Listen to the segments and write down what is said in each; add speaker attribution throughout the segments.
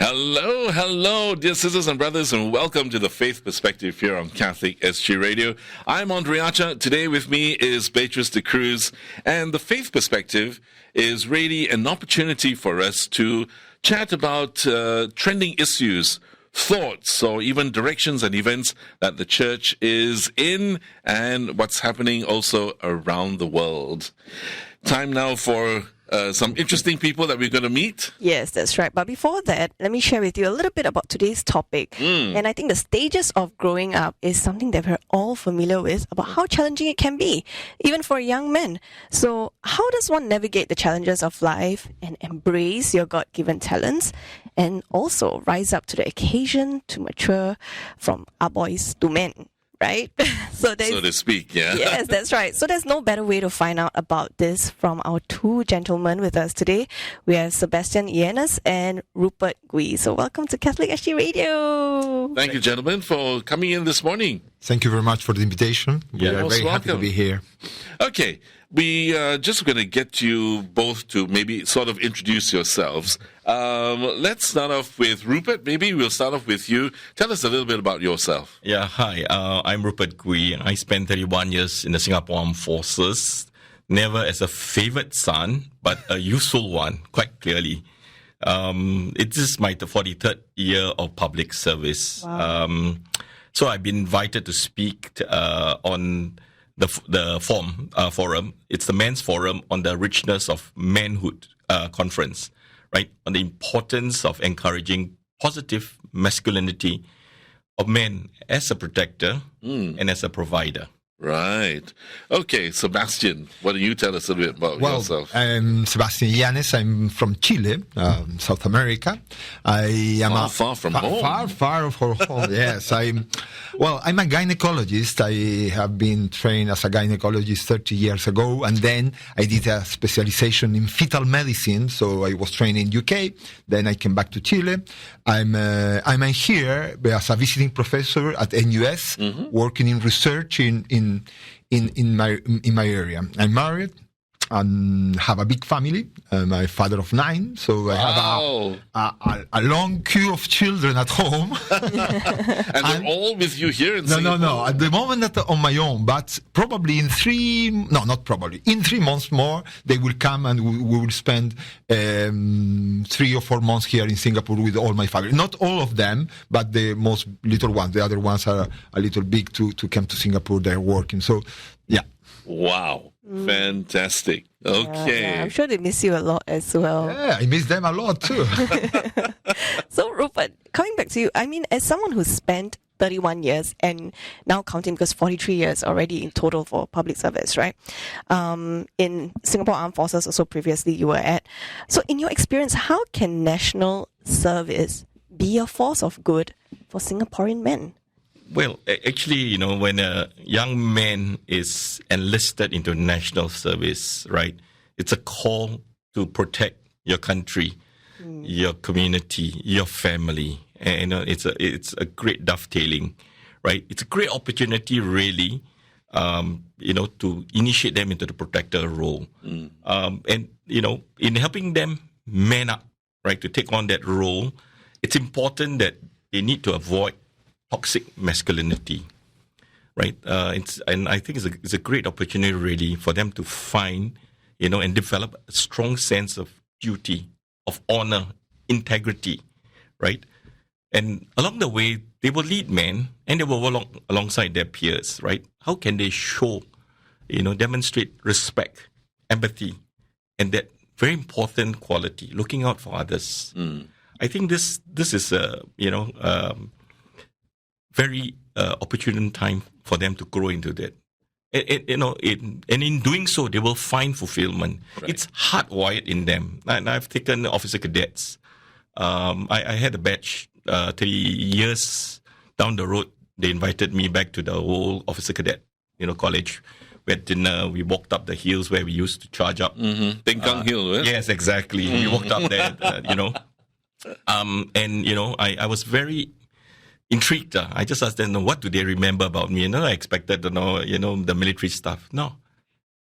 Speaker 1: Hello, dear sisters and brothers, and welcome to the Faith Perspective here on Catholic SG Radio. I'm Andriacha. Today with me is Beatrice de Cruz, and the Faith Perspective is really an opportunity for us to chat about trending issues, thoughts, or even directions and events that the church is in and what's happening also around the world. Time now for some interesting people that we're going to meet.
Speaker 2: Yes, that's right. But before that, let me share with you a little bit about today's topic. And I think the stages of growing up is something that we're all familiar with, about how challenging it can be, even for young men. So how does one navigate the challenges of life and embrace your God-given talents and also rise up to the occasion to mature from our boys to men? Right? So to
Speaker 1: speak, yeah.
Speaker 2: Yes, that's right. So there's no better way to find out about this from our two gentlemen with us today. We have Sebastian Illaynes and Rupert Gwee. So welcome to Catholic SG Radio.
Speaker 1: Thank you, gentlemen, for coming in this morning.
Speaker 3: Thank you very much for the invitation. We are very happy to be here.
Speaker 1: Okay, we are just going to get you both to maybe sort of introduce yourselves. Let's start off with Rupert. Maybe we'll start off with you. Tell us a little bit about yourself.
Speaker 4: Yeah, hi. I'm Rupert Gwee. I spent 31 years in the Singapore Armed Forces, never as a favourite son, but a useful one, quite clearly. It is my 43rd year of public service. Wow. So I've been invited to speak on the forum. It's the Men's Forum on the Richness of Manhood conference, right? On the importance of encouraging positive masculinity of men as a protector and as a provider.
Speaker 1: Right. Okay, Sebastian, why don't you tell us a little bit about yourself?
Speaker 3: I'm Sebastian Illaynes. I'm from Chile, South America. I am
Speaker 1: far from home.
Speaker 3: Far from home. Yes, I'm a gynecologist. I have been trained as a gynecologist 30 years ago, and then I did a specialization in fetal medicine. So I was trained in UK. Then I came back to Chile. I'm here as a visiting professor at NUS, working in research in my area. I'm married and have a big family. I'm a father of 9, so I have a long queue of children at home.
Speaker 1: And they're all with you here in Singapore?
Speaker 3: No. At the moment, on my own, but probably in 3 months more, they will come and we will spend 3 or 4 months here in Singapore with all my family. Not all of them, but the most little ones. The other ones are a little big to come to Singapore. They're working. So, yeah.
Speaker 1: Wow. Fantastic. Okay.
Speaker 2: Yeah, I'm sure they miss you a lot as well.
Speaker 3: Yeah, I miss them a lot too.
Speaker 2: So, Rupert, coming back to you, I mean, as someone who's spent 31 years and now counting because 43 years already in total for public service, right? In Singapore Armed Forces also previously you were at. So in your experience, how can national service be a force of good for Singaporean men?
Speaker 4: Well, actually, when a young man is enlisted into national service, right, it's a call to protect your country, your community, your family. And it's a great dovetailing, right? It's a great opportunity, really, to initiate them into the protector role. And, in helping them man up, right, to take on that role, it's important that they need to avoid toxic masculinity, right? And I think it's a great opportunity, really, for them to find, and develop a strong sense of duty, of honor, integrity, right? And along the way, they will lead men and they will work alongside their peers, right? How can they show, demonstrate respect, empathy, and that very important quality, looking out for others? I think this is a, very opportune time for them to grow into that. And in doing so, they will find fulfillment. Right. It's hardwired in them. And I've taken officer cadets. I had a batch 3 years down the road. They invited me back to the old officer cadet, college. We had dinner. We walked up the hills where we used to charge up.
Speaker 1: Ting Kang Hill, right?
Speaker 4: Yes, exactly. We walked up there, I was very intrigued. I just asked them, what do they remember about me? I expected to know, the military stuff. No.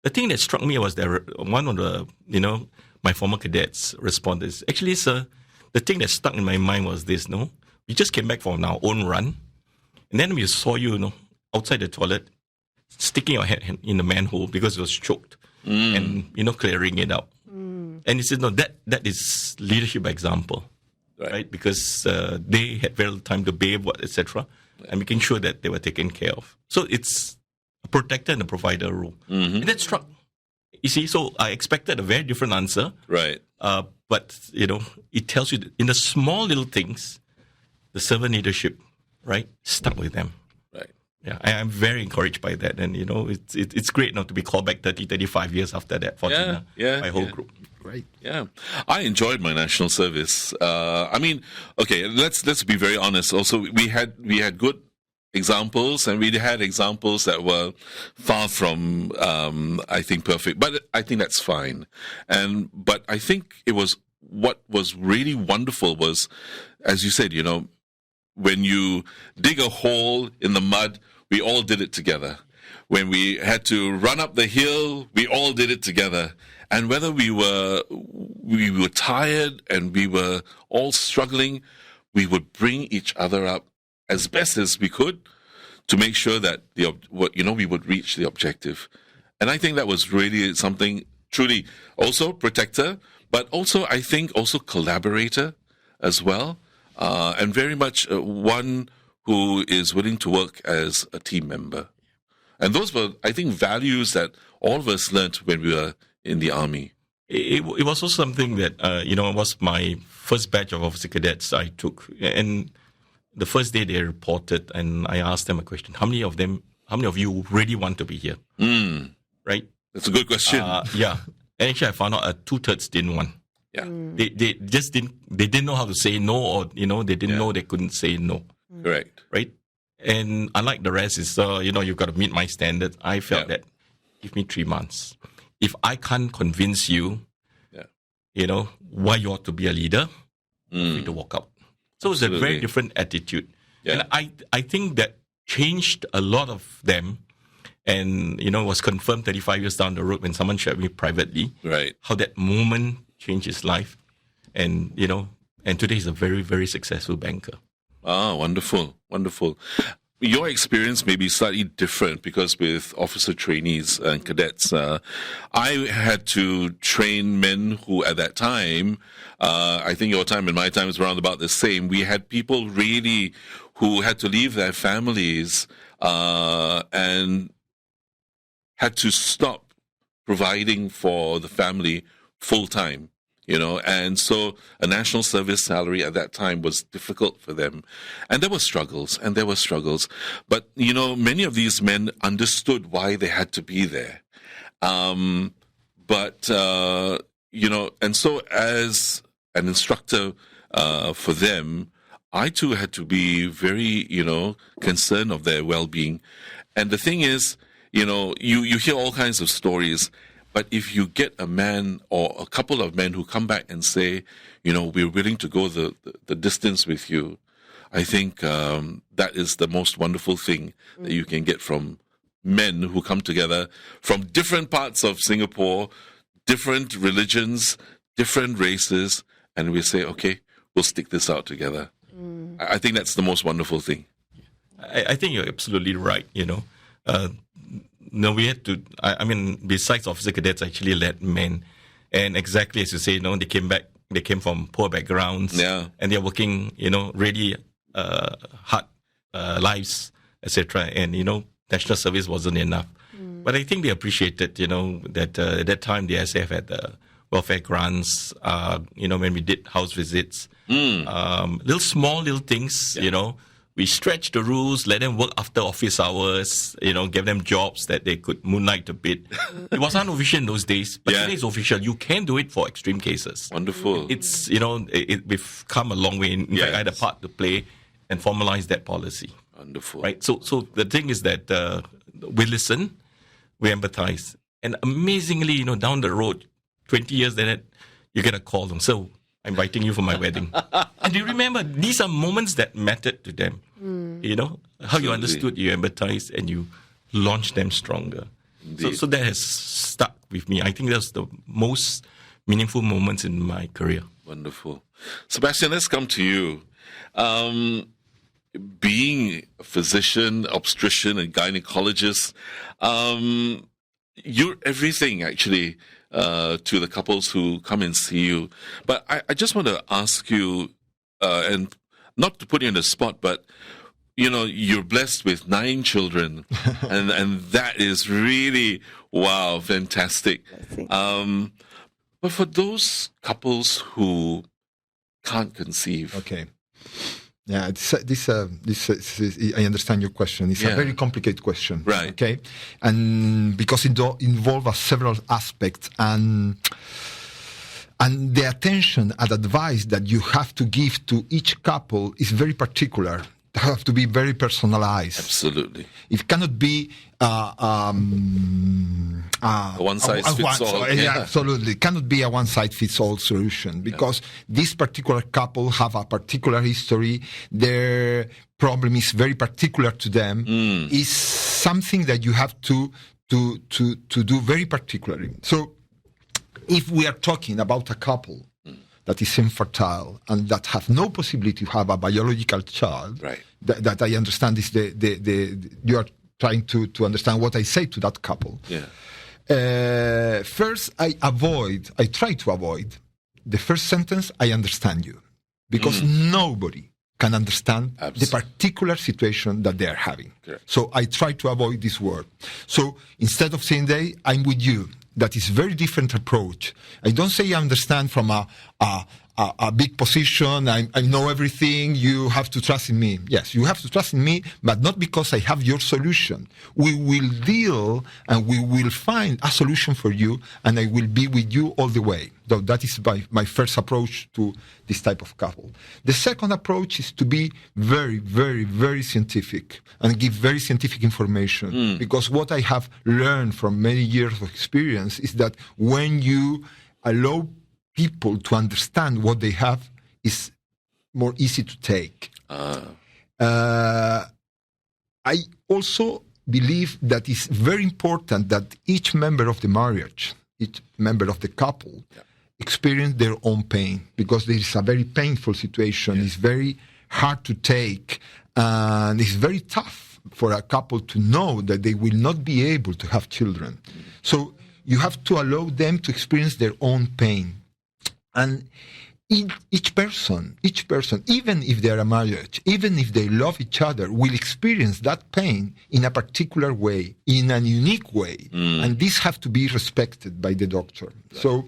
Speaker 4: The thing that struck me was that one of the, my former cadets responded, actually, sir, the thing that stuck in my mind was this, we just came back from our own run, and then we saw you, outside the toilet, sticking your head in the manhole because it was choked, and, clearing it out. And he said, no, that is leadership example, right? Because they had very little time to bathe, etc., and making sure that they were taken care of. So it's a protector and a provider role. And that struck. You see, so I expected a very different answer.
Speaker 1: Right.
Speaker 4: But, it tells you that in the small little things, the servant leadership, right, stuck with them.
Speaker 1: Right.
Speaker 4: Yeah, I'm very encouraged by that. And, it's great not to be called back 30, 35 years after that, fortunately, my whole group.
Speaker 3: Right.
Speaker 1: Yeah, I enjoyed my national service. Let's be very honest. Also, we had good examples, and we had examples that were far from, I think, perfect. But I think that's fine. But I think what was really wonderful was, as you said, when you dig a hole in the mud, we all did it together. When we had to run up the hill, we all did it together. And whether we were tired and we were all struggling, we would bring each other up as best as we could to make sure that we would reach the objective. And I think that was really something truly also protector, but also I think also collaborator as well, and very much one who is willing to work as a team member. And those were, I think, values that all of us learned when we were in the army.
Speaker 4: It was also something that, it was my first batch of officer cadets I took. And the first day they reported, and I asked them a question. How many of you really want to be here? Right?
Speaker 1: That's a good question.
Speaker 4: Yeah. And actually I found out 2/3 didn't want.
Speaker 1: Yeah.
Speaker 4: They just didn't know how to say no, or, they didn't know they couldn't say no.
Speaker 1: Correct.
Speaker 4: Right? And unlike the rest, is you've got to meet my standards. I felt that give me 3 months. If I can't convince you, why you ought to be a leader, feel free to walk out. So it's a very different attitude. Yeah. And I think that changed a lot of them. And, it was confirmed 35 years down the road when someone shared with me privately,
Speaker 1: right,
Speaker 4: how that moment changed his life. And, and today he's a very, very successful banker.
Speaker 1: Ah, wonderful, wonderful. Your experience may be slightly different because with officer trainees and cadets, I had to train men who at that time, I think your time and my time is around about the same. We had people really who had to leave their families and had to stop providing for the family full time. And so a national service salary at that time was difficult for them. And there were struggles. But, many of these men understood why they had to be there. And so as an instructor for them, I too had to be very, concerned of their well-being. And the thing is, you hear all kinds of stories. But if you get a man or a couple of men who come back and say, we're willing to go the distance with you, I think that is the most wonderful thing that you can get from men who come together from different parts of Singapore, different religions, different races, and we say, okay, we'll stick this out together. I think that's the most wonderful thing.
Speaker 4: I think you're absolutely right, No, we had to, besides officer cadets, I actually led men. And exactly as you say, they came from poor backgrounds. Yeah. And they're working, really hard lives, etc. And, national service wasn't enough. But I think they appreciated, that at that time the SF had welfare grants, when we did house visits. Little things, we stretched the rules, let them work after office hours, gave them jobs that they could moonlight a bit. It was unofficial in those days, but today it's official. You can do it for extreme cases.
Speaker 1: Wonderful.
Speaker 4: It's, we've come a long way. In fact, I had a part to play and formalize that policy.
Speaker 1: Wonderful. Right?
Speaker 4: So the thing is that we listen, we empathize. And amazingly, down the road, 20 years later, you get a call from, so I'm inviting you for my wedding. And you remember, these are moments that mattered to them. How you understood, you empathized, and you launched them stronger. So that has stuck with me. I think that's the most meaningful moments in my career.
Speaker 1: Wonderful. Sebastian, let's come to you. Being a physician, obstetrician, and gynecologist, you're everything, actually, to the couples who come and see you. But I just want to ask you, and not to put you on the spot, but you're blessed with 9 children, and that is really, wow, fantastic. But for those couples who can't conceive,
Speaker 3: okay, yeah, this I understand your question. It's a very complicated question,
Speaker 1: right?
Speaker 3: Okay, and because it involves several aspects and the attention and advice that you have to give to each couple is very particular. They have to be very personalized.
Speaker 1: Absolutely.
Speaker 3: It cannot be
Speaker 1: a one-size-fits-all.
Speaker 3: Yeah, absolutely. It cannot be a one-size-fits-all solution because this particular couple have a particular history. Their problem is very particular to them. Is something that you have to do very particularly. So, if we are talking about a couple that is infertile and that have no possibility to have a biological child,
Speaker 1: right?
Speaker 3: That I understand is you are trying to understand what I say to that couple.
Speaker 1: Yeah.
Speaker 3: First, I try to avoid the first sentence, I understand you. Because nobody can understand the particular situation that they are having.
Speaker 1: Correct.
Speaker 3: So I try to avoid this word. So instead of saying I'm with you, that is very different approach. I don't say I understand from a big position. I know everything. You have to trust in me. Yes, you have to trust in me, but not because I have your solution. We will deal and we will find a solution for you, and I will be with you all the way. So that is my first approach to this type of couple. The second approach is to be very, very, very scientific and give very scientific information. Because what I have learned from many years of experience is that when you allow people to understand what they have, is more easy to take. I also believe that it's very important that each member of the marriage, each member of the couple, experience their own pain, because there is a very painful situation. It's very hard to take, and it's very tough for a couple to know that they will not be able to have children. So you have to allow them to experience their own pain. And each person, even if they are a marriage, even if they love each other, will experience that pain in a particular way, in a unique way. And this has to be respected by the doctor. So,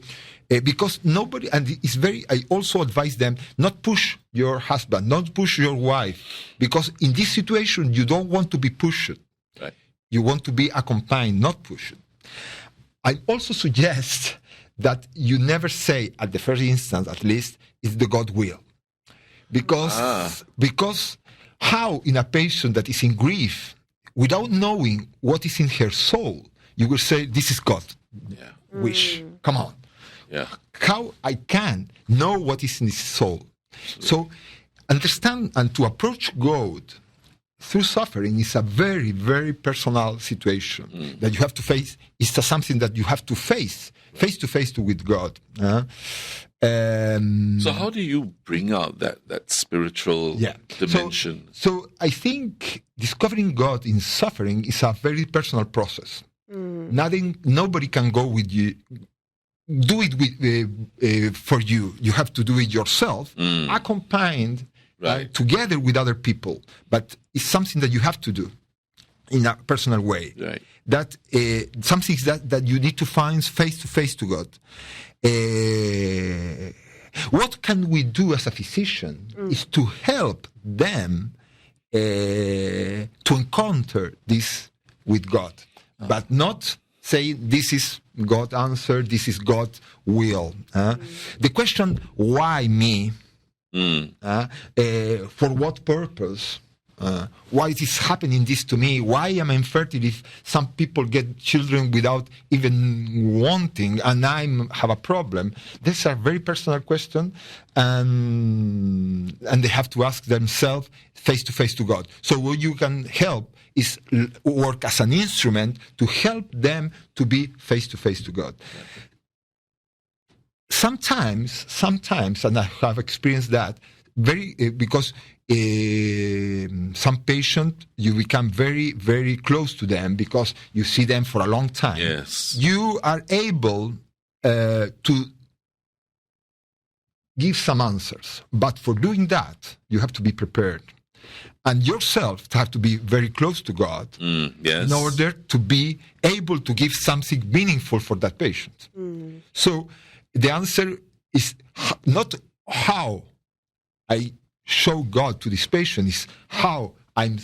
Speaker 3: because nobody, and it's I also advise them not push your husband, not push your wife, because in this situation, you don't want to be pushed.
Speaker 1: Right.
Speaker 3: You want to be accompanied, not pushed. I also suggest that you never say, at the first instance at least, it's the God will. Because how in a patient that is in grief, without knowing what is in her soul, you will say, this is God wish. Come on.
Speaker 1: Yeah.
Speaker 3: How I can know what is in his soul. Absolutely. So understand and to approach God through suffering is a very, very personal situation that you have to face. It's something that you have to face to face with God.
Speaker 1: So how do you bring out that spiritual dimension?
Speaker 3: So I think discovering God in suffering is a very personal process. Nobody can go with you. Do it for you. You have to do it yourself, accompanied together with other people. But it's something that you have to do in a personal way.
Speaker 1: Right.
Speaker 3: That something that you need to find face to face to God. What can we do as a physician is to help them to encounter this with God, but not say this is God's answer, this is God's will. The question, why me? For what purpose? Why is happening this to me? Why am I infertile if some people get children without even wanting and I have a problem? These are very personal questions, and they have to ask themselves face to face to God. So what you can help is work as an instrument to help them to be face to face to God. sometimes, and I have experienced that, because some patient, you become very, very close to them because you see them for a long time.
Speaker 1: Yes.
Speaker 3: You are able to give some answers, but for doing that, you have to be prepared. And yourself have to be very close to God
Speaker 1: yes.
Speaker 3: in order to be able to give something meaningful for that patient. So the answer is not how I show God to this patient, is how I'm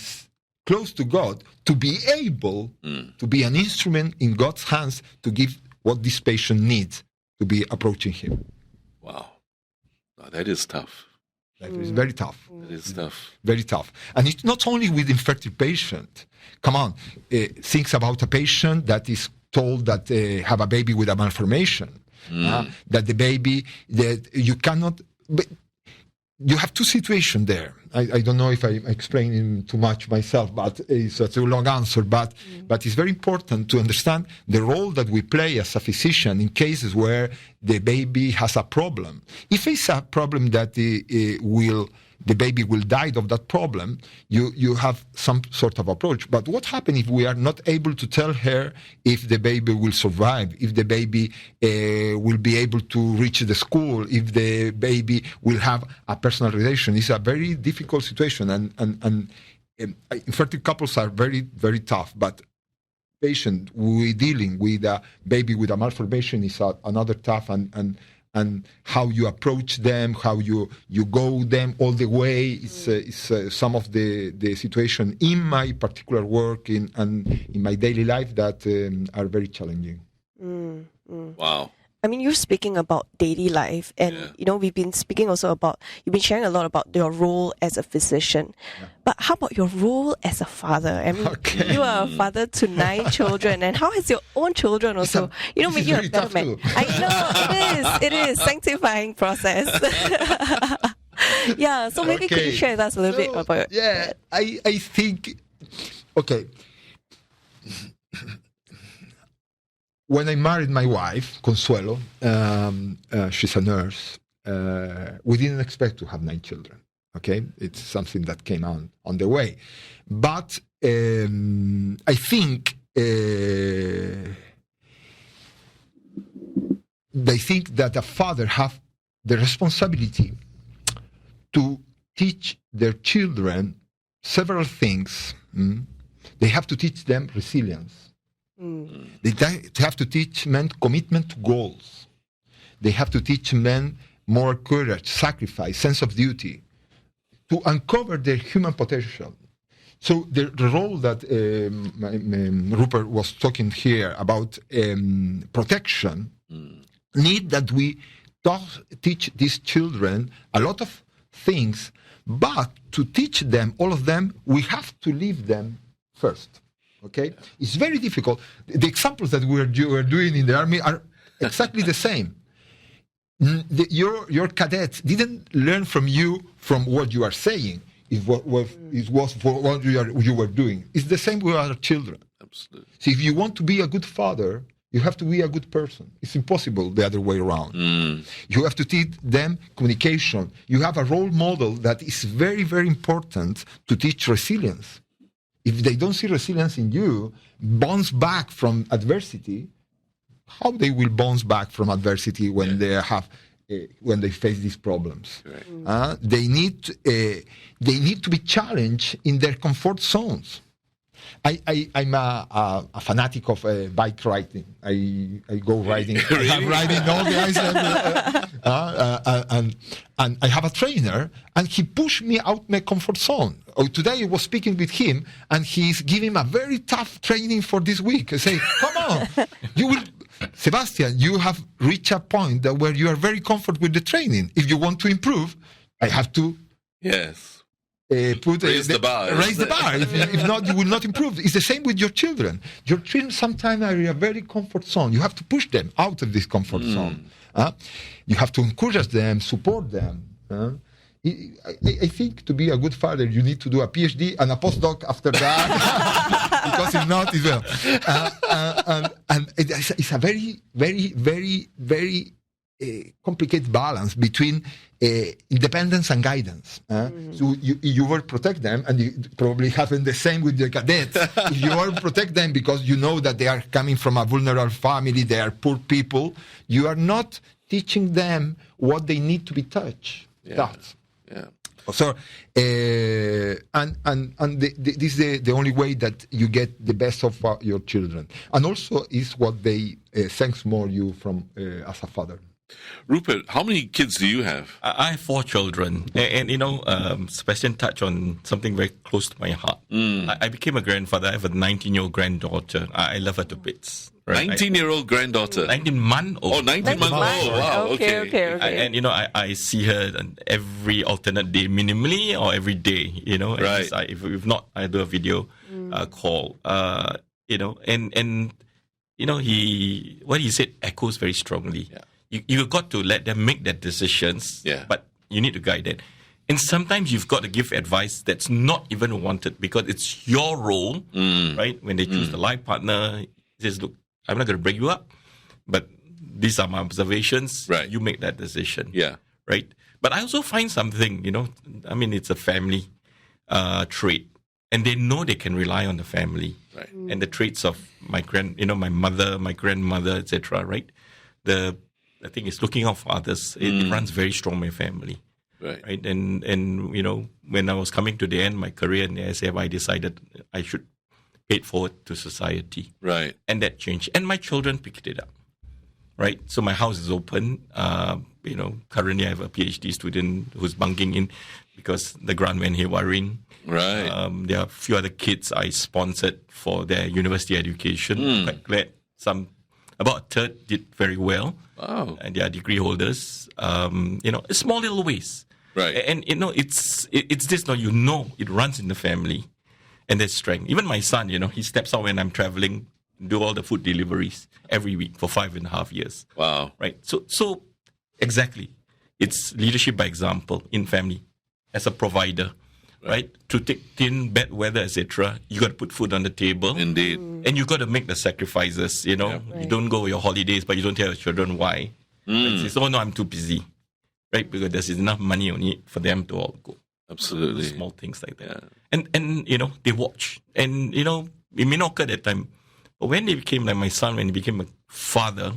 Speaker 3: close to God to be able to be an instrument in God's hands to give what this patient needs to be approaching Him.
Speaker 1: Wow. Oh, that is tough.
Speaker 3: That is very tough.
Speaker 1: That is tough.
Speaker 3: Very tough. And it's not only with infertile patient. Come on, think about a patient that is told that they have a baby with a malformation. That the baby, that you cannot... But you have two situations there. I don't know if I'm explaining too much myself, but it's a too long answer. But it's very important to understand the role that we play as a physician in cases where the baby has a problem. If it's a problem that the baby will die of that problem, you have some sort of approach. But what happens if we are not able to tell her if the baby will survive, if the baby will be able to reach the school, if the baby will have a personal relation? It's a very difficult situation, and infertile couples are very, very tough. But patient dealing with a baby with a malformation is another tough, and how you approach them, how you go them all the way is some of the situation in my particular work and in my daily life that are very challenging.
Speaker 1: Wow.
Speaker 2: I mean, you're speaking about daily life, and we've been speaking also about, you've been sharing a lot about your role as a physician. But how about your role as a father? I mean, you are a father to 9 children, and how has your own children also, made you a better man? I know, it is sanctifying process. Yeah, so maybe could you share with us a little bit about it?
Speaker 3: Yeah, I think, when I married my wife, Consuelo, she's a nurse, we didn't expect to have 9 children, okay? It's something that came on the way. But I think they think that a father have the responsibility to teach their children several things. They have to teach them resilience. They have to teach men commitment to goals. They have to teach men more courage, sacrifice, sense of duty, to uncover their human potential. So the role that Rupert was talking here about protection, need that we teach these children a lot of things, but to teach them, all of them, we have to leave them first. Okay, it's very difficult. The examples that you are doing in the army are exactly the same. Your cadets didn't learn from you from what you are saying. It was for what you were doing. It's the same with our children.
Speaker 1: Absolutely.
Speaker 3: So if you want to be a good father, you have to be a good person. It's impossible the other way around. You have to teach them communication. You have a role model that is very, very important to teach resilience. If they don't see resilience in you, bounce back from adversity, how they will bounce back from adversity when they have, when they face these problems? Right. They need to be challenged in their comfort zones. I'm a fanatic of bike riding. I go riding.
Speaker 1: Really?
Speaker 3: I'm riding all the ice. And I have a trainer, and he pushed me out my comfort zone. Today I was speaking with him, and he's giving a very tough training for this week. I say, come on, Sebastian, you have reached a point where you are very comfortable with the training. If you want to improve, I have to raise the bar. If not, you will not improve. It's the same with your children. Your children sometimes are in a very comfort zone. You have to push them out of this comfort zone. You have to encourage them, support them. I think to be a good father, you need to do a PhD and a postdoc after that, because if not, it's well. And it's a very, very, very, very complicated balance between independence and guidance. So you will protect them, and you probably happen the same with the cadets. If you will protect them because you know that they are coming from a vulnerable family, they are poor people, you are not teaching them what they need to be touched. So, this is the only way that you get the best of your children, and also is what they thanks more you from as a father.
Speaker 1: Rupert, how many kids do you have?
Speaker 4: I have 4 children. And Sebastian touched on something very close to my heart. I became a grandfather. I have a 19-year-old granddaughter. I love her to bits. Right?
Speaker 1: 19-year-old granddaughter?
Speaker 4: 19-month-old.
Speaker 1: Oh, 19-month-old. Wow, okay.
Speaker 4: And, I see her every alternate day minimally or every day,
Speaker 1: Right.
Speaker 4: If not, I do a video call. What he said echoes very strongly.
Speaker 1: Yeah.
Speaker 4: You got to let them make their decisions, but you need to guide them. And sometimes you've got to give advice that's not even wanted because it's your role, right? When they choose the life partner, he says, look, I'm not going to break you up, but these are my observations.
Speaker 1: Right.
Speaker 4: You make that decision.
Speaker 1: Yeah.
Speaker 4: Right? But I also find something, it's a family trait. And they know they can rely on the family.
Speaker 1: Right.
Speaker 4: And the traits of my mother, my grandmother, etc., right? I think it's looking out for others. It runs very strong in my family. Right. And when I was coming to the end of my career in the ASF, I decided I should pay it forward to society.
Speaker 1: Right.
Speaker 4: And that changed. And my children picked it up. Right. So my house is open. Currently I have a PhD student who's bunking in because the grant went haywire.
Speaker 1: Right.
Speaker 4: There are a few other kids I sponsored for their university education. I'm quite glad about a third did very well.
Speaker 1: Wow.
Speaker 4: And they are degree holders. Small little ways.
Speaker 1: Right.
Speaker 4: And it's this, it runs in the family. And there's strength. Even my son, he steps out when I'm traveling, do all the food deliveries every week for 5.5 years.
Speaker 1: Wow.
Speaker 4: Right. So exactly. It's leadership by example in family as a provider. Right? To take in bad weather, etc., you got to put food on the table.
Speaker 1: Indeed.
Speaker 4: And you got to make the sacrifices, You don't go your holidays, but you don't tell your children why. Right? Say, no, I'm too busy. Right? Because there's enough money on it for them to all go.
Speaker 1: Absolutely.
Speaker 4: Small things like that. Yeah. And they watch. And, it may not occur that time. But when they became like my son, when he became a father,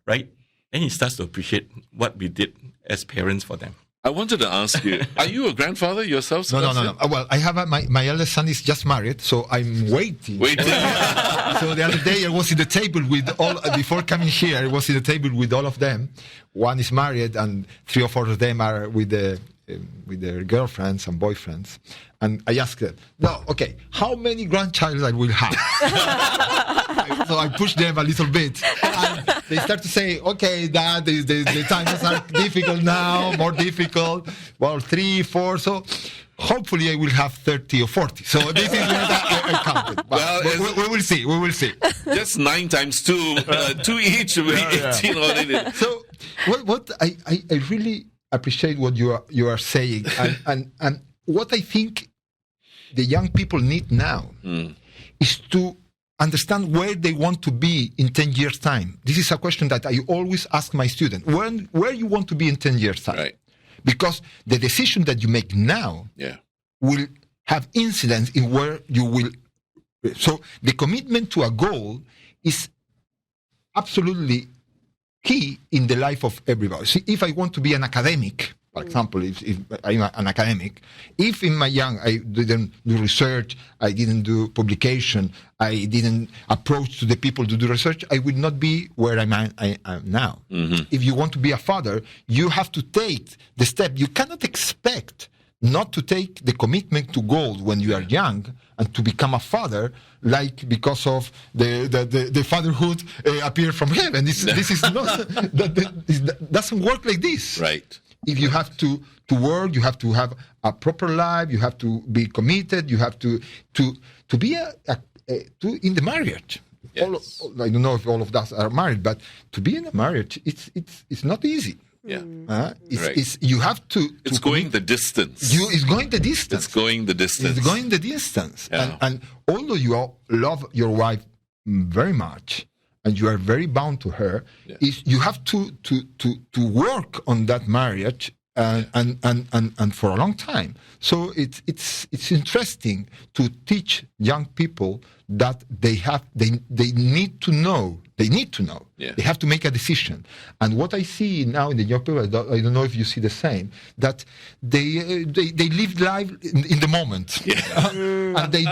Speaker 4: right? Then he starts to appreciate what we did as parents for them.
Speaker 1: I wanted to ask you, are you a grandfather yourself, Sebastian?
Speaker 3: No. Well, I have my eldest son is just married, so I'm waiting. So the other day I was in the table with before coming here, I was in the table with all of them. One is married and 3 or 4 of them are with their girlfriends and boyfriends. And I asked them, how many grandchildren I will have? So I pushed them a little bit. And they start to say, okay, Dad, the times are difficult now, more difficult. Well, 3, 4, so hopefully I will have 30 or 40. So this is what I counted. But we will see.
Speaker 1: Just 9 times 2, 2 each will be 18 already.
Speaker 3: So what I really appreciate what you are saying, and what I think the young people need now is to understand where they want to be in 10 years' time. This is a question that I always ask my students. Where you want to be in 10 years' time?
Speaker 1: Right.
Speaker 3: Because the decision that you make now will have incidence in where you will. So the commitment to a goal is absolutely key in the life of everybody. See, if I want to be an academic, for example, if I'm an academic, if in my young I didn't do research, I didn't do publication, I didn't approach to the people to do research, I would not be where I am now. Mm-hmm. If you want to be a father, you have to take the step. You cannot expect not to take the commitment to goals when you are young and to become a father, like because of the fatherhood appear from heaven. This is not that doesn't work like this.
Speaker 1: Right.
Speaker 3: If you have to work, you have to have a proper life. You have to be committed. You have to be in the marriage.
Speaker 1: Yes.
Speaker 3: I don't know if all of us are married, but to be in a marriage, it's not easy.
Speaker 1: Yeah.
Speaker 3: You have to.
Speaker 1: It's going the distance.
Speaker 3: It's going the distance.
Speaker 1: It's going the distance.
Speaker 3: It's going the distance.
Speaker 1: Yeah.
Speaker 3: And although you love your wife very much, and you are very bound to her, is you have to work on that marriage and for a long time. So it's interesting to teach young people that they need to know. They need to know.
Speaker 1: Yeah.
Speaker 3: They have to make a decision. And what I see now in the young people, I don't know if you see the same, that they live life in the moment, and they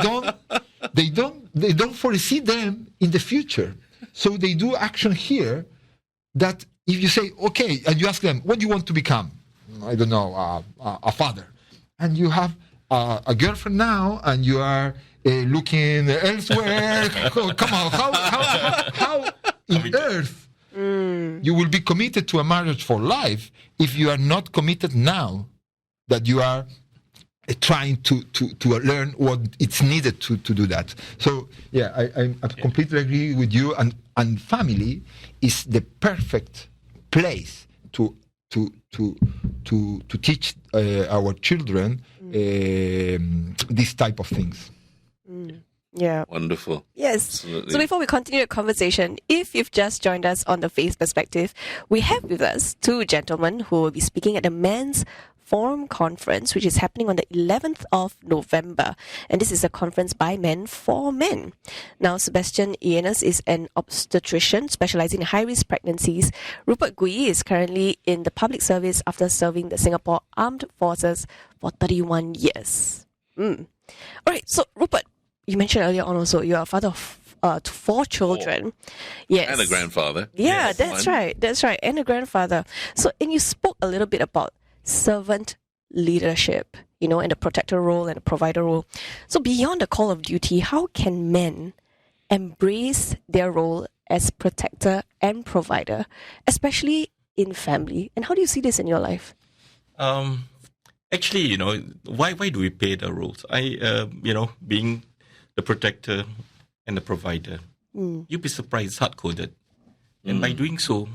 Speaker 3: don't foresee them in the future. So they do action here that if you say, okay, and you ask them, what do you want to become? I don't know, a father. And you have a girlfriend now, and you are looking elsewhere. Oh, come on, how in earth you will be committed to a marriage for life if you are not committed now that you are trying to learn what it's needed to do that. So I completely agree with you, and family is the perfect place to teach our children these type of things.
Speaker 2: Yeah.
Speaker 1: Wonderful.
Speaker 2: Yes.
Speaker 1: Absolutely.
Speaker 2: So before we continue the conversation, if you've just joined us on the Faith Perspective, we have with us two gentlemen who will be speaking at the Men's Forum Conference, which is happening on the 11th of November. And this is a conference by men for men. Now, Sebastian Illaynes is an obstetrician specialising in high-risk pregnancies. Rupert Gwee is currently in the public service after serving the Singapore Armed Forces for 31 years. All right, so Rupert, you mentioned earlier on also you are a father of 4 children. Yes.
Speaker 1: And a grandfather.
Speaker 2: Yeah,
Speaker 1: Yes.
Speaker 2: that's right. That's right. And a grandfather. So, and you spoke a little bit about servant leadership, and the protector role and the provider role. So beyond the call of duty, how can men embrace their role as protector and provider, especially in family? And how do you see this in your life?
Speaker 4: Actually, why do we play the roles? Being the protector and the provider, you'd be surprised it's hard-coded. And by doing so,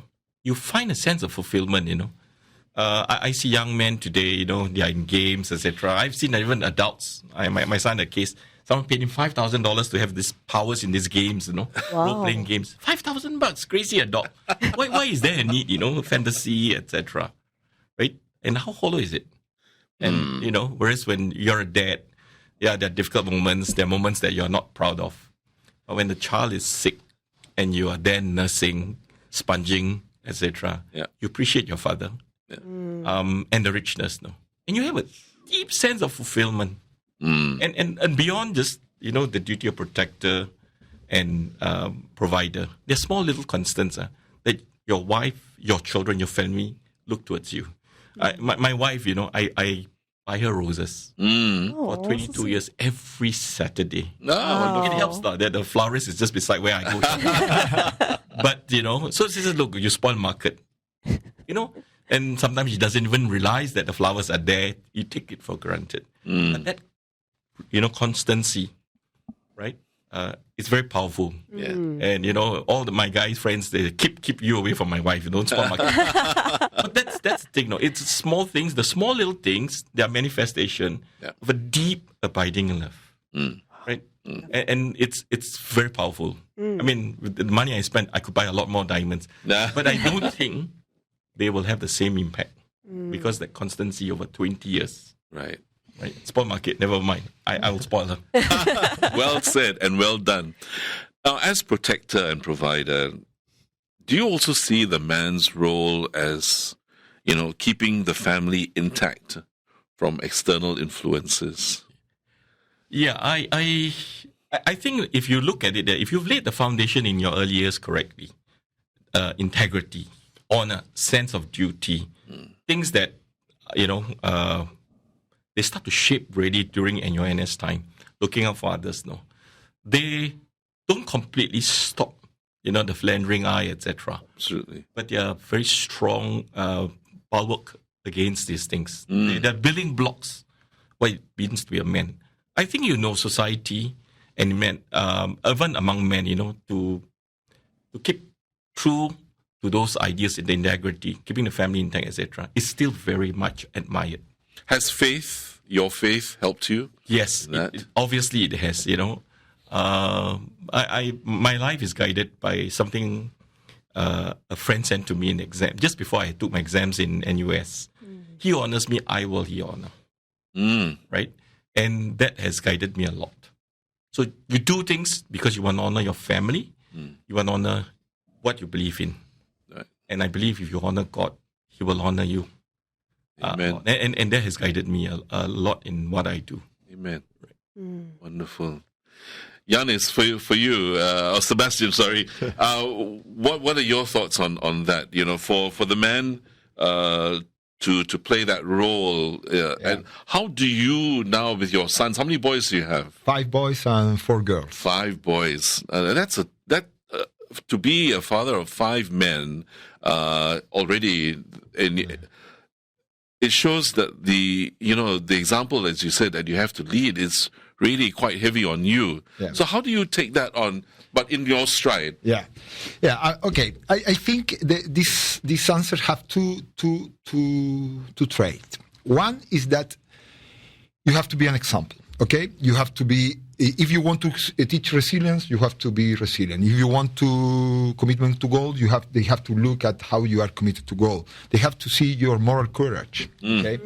Speaker 4: you find a sense of fulfillment, I see young men today, they are in games, etc. I've seen even adults. My son had a case. Someone paid him $5,000 to have these powers in these games, role-playing games. $5,000, crazy adult. Why is there a need, fantasy, etc. Right? And how hollow is it? And, whereas when you're a dad, there are difficult moments. There are moments that you're not proud of. But when the child is sick and you are there nursing, sponging, etc., you appreciate your father. And the richness, and you have a deep sense of fulfillment, and beyond just the duty of protector and provider. There's small little constants that your wife, your children, your family look towards you. My wife, I buy her roses for 22 years every Saturday. It helps that the florist is just beside where I go. But so she says, look, you spoil market, And sometimes she doesn't even realize that the flowers are there. You take it for granted. But that, constancy, right? It's very powerful.
Speaker 1: Yeah.
Speaker 4: And, all my guys' friends, they keep you away from my wife. You don't spoil my But that's the thing. It's small things, the small little things, they are manifestation of a deep, abiding love. Right? And it's very powerful. I mean, with the money I spent, I could buy a lot more diamonds. But I don't think they will have the same impact because that constancy over 20 years.
Speaker 1: Right.
Speaker 4: Spoil market, never mind. I will spoil them.
Speaker 1: Well said and well done. Now, as protector and provider, do you also see the man's role as, keeping the family intact from external influences?
Speaker 4: Yeah, I think if you look at it, if you've laid the foundation in your early years correctly, integrity, honor, sense of duty, things that, they start to shape really during your NS time, looking out for others. They don't completely stop, the philandering eye, etc.
Speaker 1: Absolutely.
Speaker 4: But they are very strong bulwark against these things. They're building blocks what it means to be a man. I think society and men, even among men, to keep true to those ideas in the integrity, keeping the family intact, etc., is still very much admired.
Speaker 1: Has your faith, helped you?
Speaker 4: Yes, obviously it has, My life is guided by something a friend sent to me in exam just before I took my exams in NUS. He honors me, I will he honor. Right? And that has guided me a lot. So you do things because you want to honor your family. You want to honor what you believe in.
Speaker 1: Right.
Speaker 4: And I believe if you honor God, He will honor you.
Speaker 1: Amen.
Speaker 4: And that has guided me a lot in what I do.
Speaker 1: Amen. Right. Wonderful. Illaynes, for you, or Sebastian, sorry, what are your thoughts on that? You know, for the man to play that role, and how do you now with your sons? How many boys do you have?
Speaker 3: 5 boys and 4 girls.
Speaker 1: 5 boys. To be a father of 5 men already, it shows that the example, as you said, that you have to lead is really quite heavy on you. Yeah. So how do you take that on, but in your stride?
Speaker 3: Okay. I think these answers have two traits. One is that you have to be an example. Okay, you have to be. If you want to teach resilience, you have to be resilient. If you want to commitment to goal, they have to look at how you are committed to goal. They have to see your moral courage. Okay,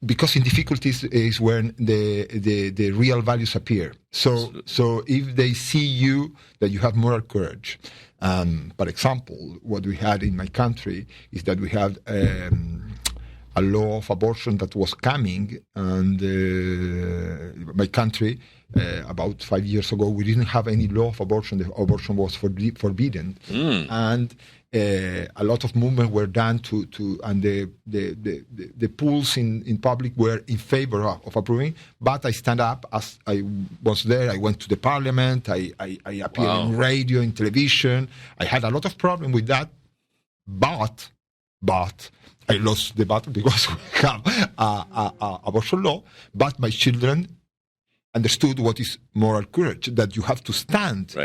Speaker 3: because in difficulties is when the real values appear. So if they see you that you have moral courage, for example, what we had in my country is that we had a law of abortion that was coming, and my country, about 5 years ago, we didn't have any law of abortion. The abortion was forbidden, and a lot of movement were done and the polls in public were in favor of approving. But I stand up, as I was there. I went to the parliament. I appeared in radio, in television. I had a lot of problem with that, but I lost the battle because we have a abortion law, but my children understood what is moral courage, that you have to stand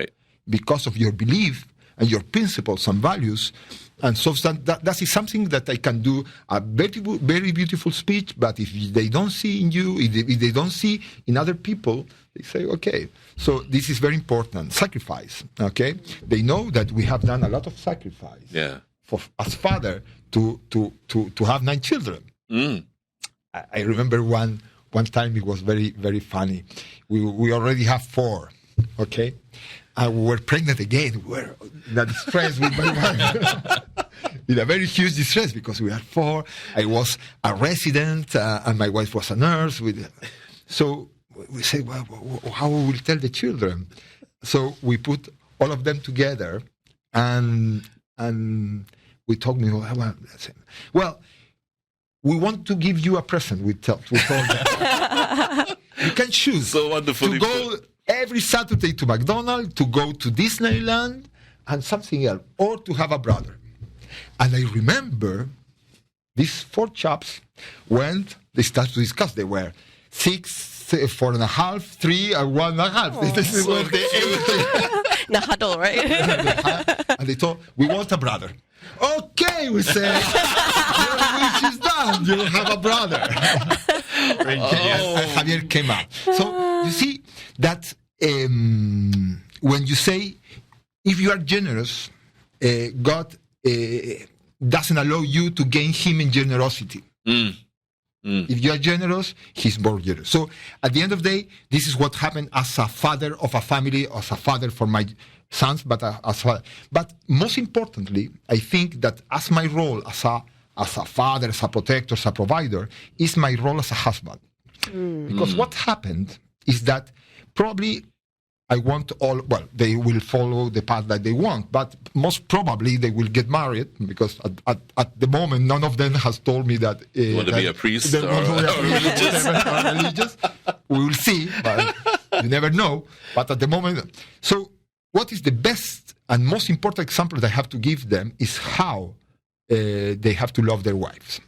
Speaker 3: because of your belief and your principles and values. And so that is something that I can do a very beautiful speech, but if they don't see in you, if they don't see in other people, they say, okay. So this is very important. Sacrifice, okay? They know that we have done a lot of sacrifice.
Speaker 1: Yeah.
Speaker 3: As father to have 9 children. I remember one time it was very, very funny. We already have 4, okay? And we were pregnant again. We were in a distress with my wife. In a very huge distress because we had 4. I was a resident and my wife was a nurse. So we said, well, how we will tell the children? So we put all of them together and we told me, well, we want to give you a present. We told them. You can choose to go every Saturday to McDonald's, to go to Disneyland, and something else, or to have a brother. And I remember these 4 chaps they started to discuss. They were 6, 4.5, 3, and 1.5. This is what they ate.
Speaker 2: The huddle, right?
Speaker 3: And they thought, we want a brother. Okay, we said, your wish is done. You will have a brother. And Javier came out. So you see that when you say, if you are generous, God doesn't allow you to gain Him in generosity. If you are generous, He's more generous. So at the end of the day, this is what happened as a father of a family, as a father for my sons, but as father. But most importantly, I think that as my role as a father, as a protector, as a provider, is my role as a husband. Because what happened is that probably I want they will follow the path that they want, but most probably they will get married because at the moment, none of them has told me that
Speaker 1: you want to be a priest or
Speaker 3: religious. We will see, but you never know. But at the moment, so what is the best and most important example that I have to give them is how they have to love their wives.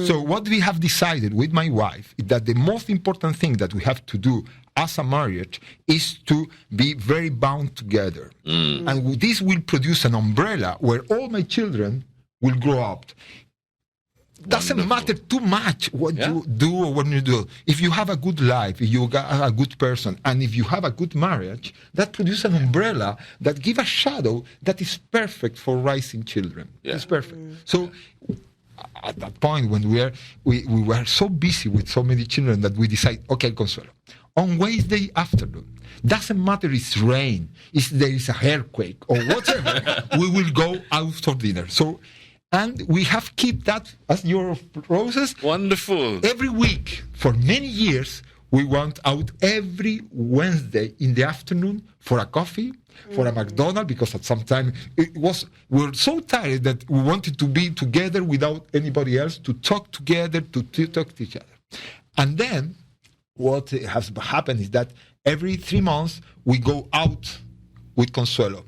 Speaker 3: So what we have decided with my wife is that the most important thing that we have to do as a marriage is to be very bound together. And this will produce an umbrella where all my children will grow up. Doesn't
Speaker 1: Wonderful.
Speaker 3: matter too much what
Speaker 1: Yeah.
Speaker 3: you do or what you do. If you have a good life, if you got a good person, and if you have a good marriage, that produces an umbrella that gives a shadow that is perfect for raising children.
Speaker 1: Yeah.
Speaker 3: It's perfect. So at that point, when we were so busy with so many children that we decide, okay, Consuelo, on Wednesday afternoon, doesn't matter if it's rain, if there is a earthquake or whatever, we will go out for dinner. So, and we have kept that as your process.
Speaker 1: Wonderful.
Speaker 3: Every week for many years, we went out every Wednesday in the afternoon for a coffee, for a McDonald's, because at some time we were so tired that we wanted to be together without anybody else, to talk together, to talk to each other. And then what has happened is that every 3 months we go out with Consuelo.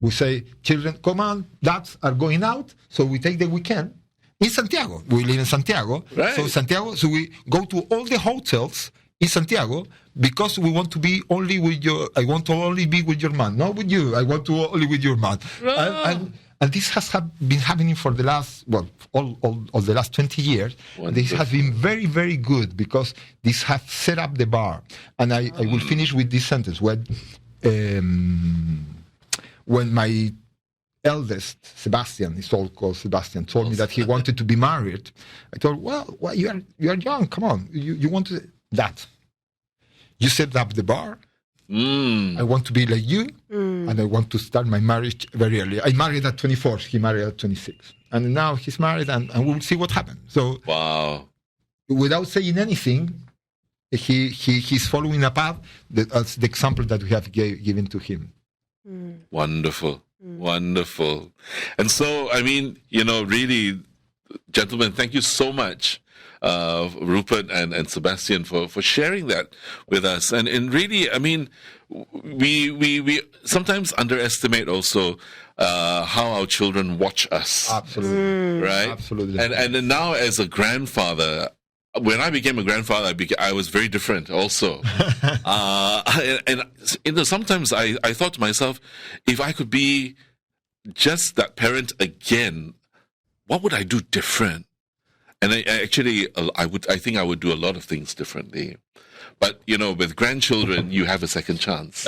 Speaker 3: We say, children, come on, dads are going out, so we take the weekend in Santiago. We live in Santiago.
Speaker 1: Right.
Speaker 3: So we go to all the hotels in Santiago because we want to be only with I want to only be with your man, not with you. I want to only with your man. And this has been happening for the last, all the last 20 years.
Speaker 1: Wonderful.
Speaker 3: This has been very, very good because this has set up the bar. And I will finish with this sentence. When my eldest, Sebastian, is all called Sebastian, told me that he wanted to be married, I told, well, you are young, come on, you want to, that. You set up the bar, I want to be like you, and I want to start my marriage very early. I married at 24, he married at 26. And now he's married, and we'll see what happens. So,
Speaker 1: Wow.
Speaker 3: without saying anything, he's following a path that's the example that we have given to him.
Speaker 1: Wonderful. Wonderful. And so, I mean, really, gentlemen, thank you so much, Rupert and Sebastian, for sharing that with us. And really, I mean, we sometimes underestimate also how our children watch us.
Speaker 3: Absolutely.
Speaker 1: Right?
Speaker 3: Absolutely.
Speaker 1: And now as a grandfather, when I became a grandfather, I was very different also. And sometimes I thought to myself, if I could be just that parent again, what would I do different? And I think I would do a lot of things differently. But, with grandchildren, you have a second chance.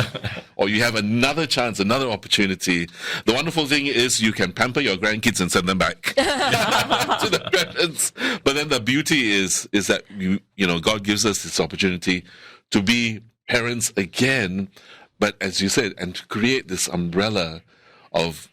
Speaker 1: Or you have another chance, another opportunity. The wonderful thing is you can pamper your grandkids and send them back to the parents. But then the beauty is that, God gives us this opportunity to be parents again. But as you said, and to create this umbrella of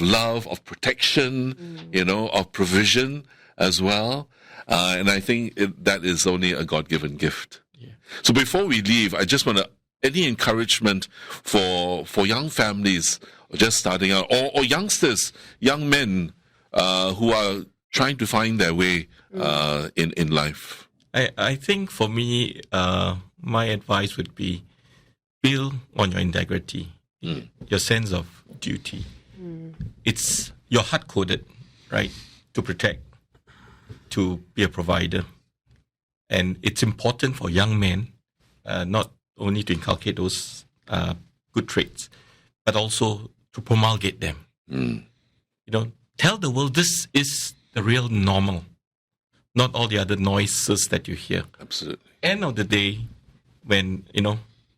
Speaker 1: love, of protection, of provision as well. And I think that is only a God-given gift. Yeah. So before we leave, I just want any encouragement for young families just starting out, or youngsters, young men who are trying to find their way in life.
Speaker 4: I think for me, my advice would be build on your integrity, your sense of duty. It's your hard-coded, right, to protect, to be a provider. And it's important for young men not only to inculcate those good traits, but also to promulgate them. Tell the world this is the real normal, not all the other noises that you hear.
Speaker 1: Absolutely.
Speaker 4: End of the day, when,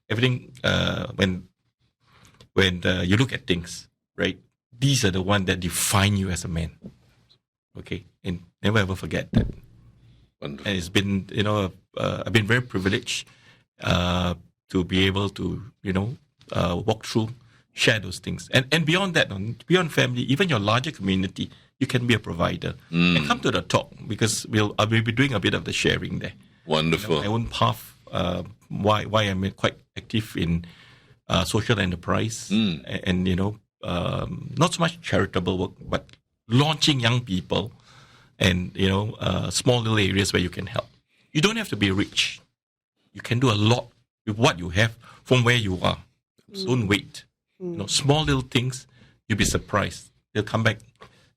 Speaker 4: everything, when you look at things, right, these are the ones that define you as a man. Okay? And never ever forget that.
Speaker 1: Wonderful.
Speaker 4: And it's been, I've been very privileged to be able to, walk through, share those things. And beyond that, beyond family, even your larger community, you can be a provider. And come to the talk, because I will be doing a bit of the sharing there.
Speaker 1: Wonderful.
Speaker 4: My own path, why I'm quite active in social enterprise and not so much charitable work, but launching young people and, small little areas where you can help. You don't have to be rich. You can do a lot with what you have from where you are. Don't wait. Small little things, you'll be surprised. They'll come back,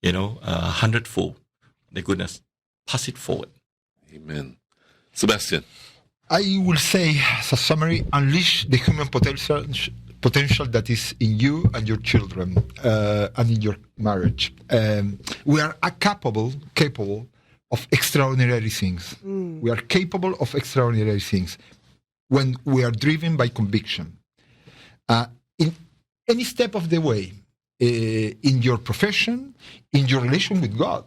Speaker 4: 100-fold. My goodness, pass it forward.
Speaker 1: Amen. Sebastian.
Speaker 3: I will say, as a summary, unleash the human potential that is in you and your children and in your marriage. We are capable of extraordinary things. We are capable of extraordinary things when we are driven by conviction. In any step of the way, in your profession, in your relation with God,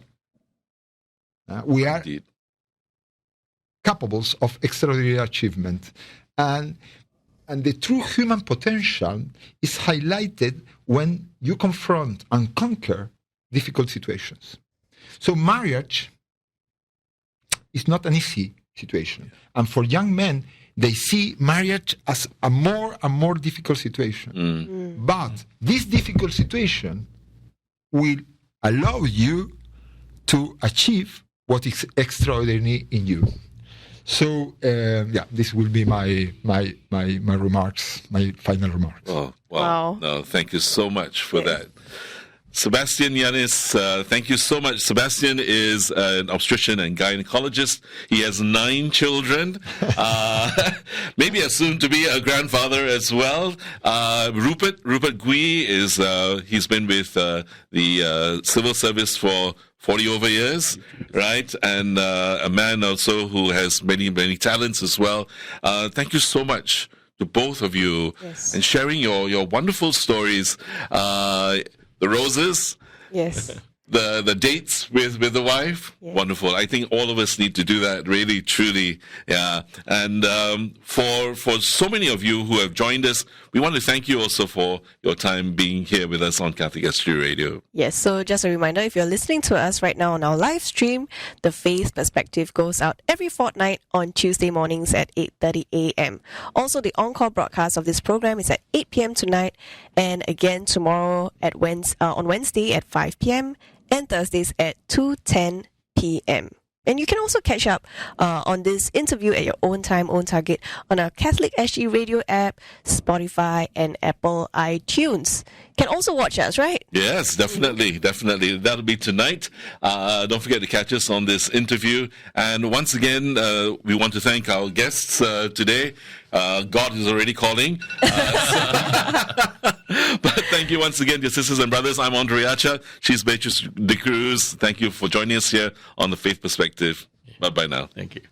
Speaker 3: we are
Speaker 1: Indeed.
Speaker 3: capable of extraordinary achievement. And the true human potential is highlighted when you confront and conquer difficult situations. So marriage is not an easy situation. And for young men, they see marriage as a more and more difficult situation. But this difficult situation will allow you to achieve what is extraordinary in you. So, this will be my remarks, my final remarks.
Speaker 1: Oh, wow.
Speaker 2: Wow.
Speaker 1: No, thank you so much for that. Sebastian Illaynes, thank you so much. Sebastian is an obstetrician and gynecologist. He has 9 children, maybe as soon to be a grandfather as well. Rupert Gwee is, he's been with the civil service for 40 over years, right? And a man also who has many, many talents as well. Thank you so much to both of you and sharing your wonderful stories. The roses,
Speaker 2: Yes.
Speaker 1: the dates with the wife, wonderful. I think all of us need to do that, really, truly, yeah. And for so many of you who have joined us, we want to thank you also for your time being here with us on Catholic History Radio.
Speaker 2: Yes, so just a reminder, if you're listening to us right now on our live stream, the Faith Perspective goes out every fortnight on Tuesday mornings at 8:30 a.m. Also, the encore broadcast of this program is at 8 p.m. tonight, and again tomorrow on Wednesday at 5 p.m. and Thursdays at 2:10 p.m. And you can also catch up on this interview at your own time, own target on our Catholic SG Radio app, Spotify, and Apple iTunes. You can also watch us, right?
Speaker 1: Yes, definitely. That'll be tonight. Don't forget to catch us on this interview. And once again, we want to thank our guests today. God is already calling. But thank you once again, dear sisters and brothers. I'm Andriacha. She's Beatrice de Cruz. Thank you for joining us here on The Faith Perspective. Bye-bye now.
Speaker 4: Thank you.